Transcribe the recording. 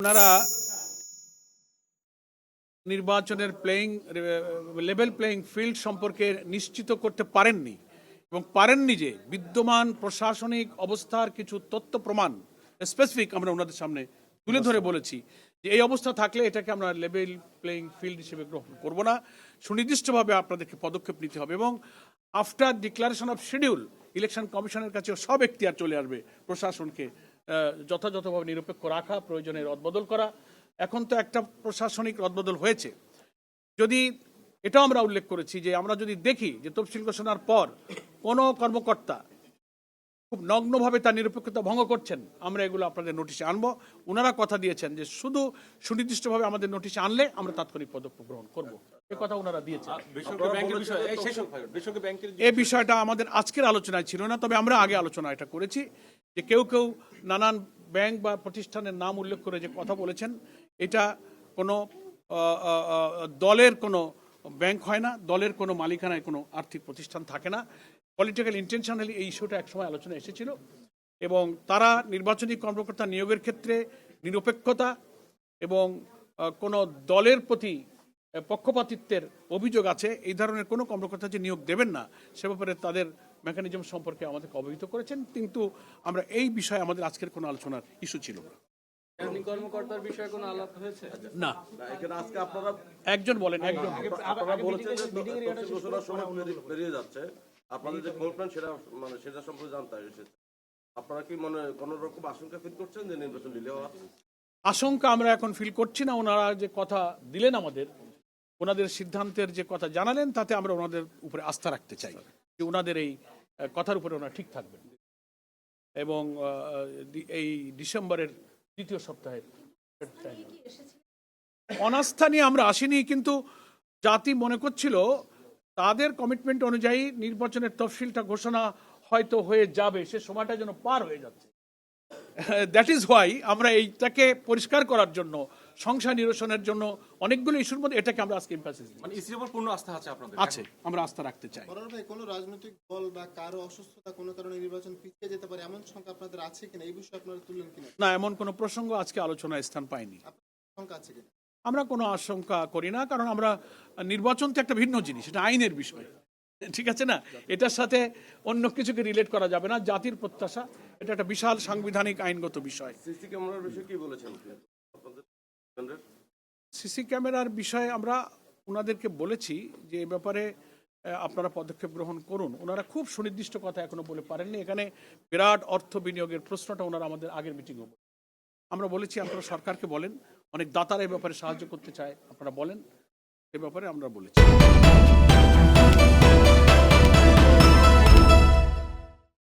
ওনারা নির্বাচনের level playing field সম্পর্কে নিশ্চিত করতে পারেননি এবং পারেননি যে বিদ্যমান প্রশাসনিক অবস্থার কিছু তথ্য প্রমাণ স্পেসিফিক আমরা ওনাদের সামনে তুলে ধরে বলেছি যে এই অবস্থা থাকলে এটাকে আমরা লেভেল প্লেইং ফিল্ড হিসেবে গ্রহণ করব না, সুনির্দিষ্টভাবে আপনাদেরকে পদক্ষেপ নিতে হবে এবং after declaration of schedule election কমিশনের কাছে সব এখতিয়ার চলে আসবে প্রশাসনকে যথাযথভাবে নিরপেক্ষ রাখা, প্রয়োজনে রদবদল করা। এখন তো একটা প্রশাসনিক রদবদল হয়েছে। যদি এটাও আমরা উল্লেখ করেছি যে আমরা যদি দেখি যে তফসিল ঘোষণার পর কোনো কর্মকর্তা খুব নগ্নভাবে তার নিরপেক্ষতা ভঙ্গ করছেন, আমরা এগুলো আপনাদের নোটিশে আনবো। ওনারা কথা দিয়েছেন যে শুধু সুনির্দিষ্টভাবে আমাদের নোটিশে আনলে আমরা তাৎক্ষণিক পদক্ষেপ গ্রহণ করব, এ কথা ওনারা দিয়েছেন। এই বিষয়টা আমাদের আজকের আলোচনায় ছিল না, তবে আমরা আগে আলোচনা এটা করেছি যে কেউ কেউ নানান ব্যাংক বা প্রতিষ্ঠানের নাম উল্লেখ করে যে কথা বলেছেন, এটা কোনো দলের কোনো ব্যাংক হয় না, দলের কোনো মালিকানায় কোনো আর্থিক প্রতিষ্ঠান থাকে না। পলিটিক্যাল ইন্টেনশনালি এই ইস্যুটা একসময় আলোচনা এসেছিল এবং তারা নির্বাচনী কর্মকর্তা নিয়োগের ক্ষেত্রে নিরপেক্ষতা এবং কোনো দলের প্রতি পক্ষপাতিত্বের অভিযোগ আছে, এই ধরনের কোনো কর্মকর্তা যে নিয়োগ দেবেন না সে ব্যাপারে তাদের মেকানিজম সম্পর্কে আমাদেরকে অবহিত করেছেন, কিন্তু আমরা এই বিষয়ে আমাদের আজকের কোনো আলোচনার ইস্যু ছিল না। কর্মকর্তার বিষয়ে কোনো আলাপ হয়েছে না, এখানে আজকে আপনারা একজন বলেন, একজন আপনারা বলেছেন যে তফসিল ঘোষণার সময় পেরিয়ে যাচ্ছে, আপনাদের যে কমিটমেন্ট সেটা সম্পর্কে জানতে এসেছে। আপনারা কি কোনো রকম আশঙ্কা ফিল করছেন যে নির্বাচন ডিলে হওয়ার? আশঙ্কা আমরা এখন ফিল করছি না। ওনারা যে কথা দিলেন আমাদের, ওনাদের সিদ্ধান্তের যে কথা জানালেন, তাতে আমরা ওনাদের উপরে আস্থা রাখতে চাই যে ওনাদের এই কথার উপরে ওনারা ঠিক থাকবেন এবং এই ডিসেম্বরের দ্বিতীয় সপ্তাহে অনাস্থা নিয়ে আমরা আসিনি, কিন্তু জাতি মনে করছিল তাদের কমিটমেন্ট অনুযায়ী নির্বাচনের তফসিলটা ঘোষণা হয়তো হয়ে যাবে, সে সময়টা যেন পার হয়ে যাচ্ছে। দ্যাট ইজ হোয়াই আমরা এইটাকে পরিষ্কার করার জন্য, সংশয় নিরসনের জন্য অনেকগুলো ইস্যুর মধ্যে এটাকে আমরা আজকে এমফাসিস দিই। মানে ইসির উপর পূর্ণ আস্থা আছে আপনাদের? আছে, আমরা আস্থা রাখতে চাই। ভাই, কোনো রাজনৈতিক দল বা কারো অসুস্থতা কোনো কারণে নির্বাচন পিছিয়ে যেতে পারে এমন সংখ্যা আপনাদের আছে কিনা, এই বিষয়ে আপনারা তুললেন কিনা? না, এমন কোনো প্রসঙ্গ আজকে আলোচনায় স্থান পায়নি। সংখ্যা আছে কিনা? আমরা কোনো আশঙ্কা করি না, কারণ আমরা নির্বাচন তো একটা ভিন্ন জিনিস, এটা আইনের বিষয়, ঠিক আছে না? এটার সাথে অন্য কিছুকে রিলেট করা যাবে না। জাতির প্রত্যাশা, এটা একটা বিশাল সাংবিধানিক আইনগত বিষয়। সিসি ক্যামেরার বিষয়ে কি বলেছেন আপনাদের? সিসি ক্যামেরার বিষয়ে আমরা ওনাদেরকে বলেছি যে এই ব্যাপারে আপনারা পদক্ষেপ গ্রহণ করুন। ওনারা খুব সুনির্দিষ্ট কথা এখনো বলে পারেননি। এখানে বিরাট অর্থ বিনিয়োগের প্রশ্নটা ওনারা আমাদের আগের মিটিংয়ে আমরা বলেছি আপনারা সরকারকে বলেন, অনেক দাতারা এই ব্যাপারে সাহায্য করতে চায়, আপনারা বলেন, এ ব্যাপারে আমরা বলেছি।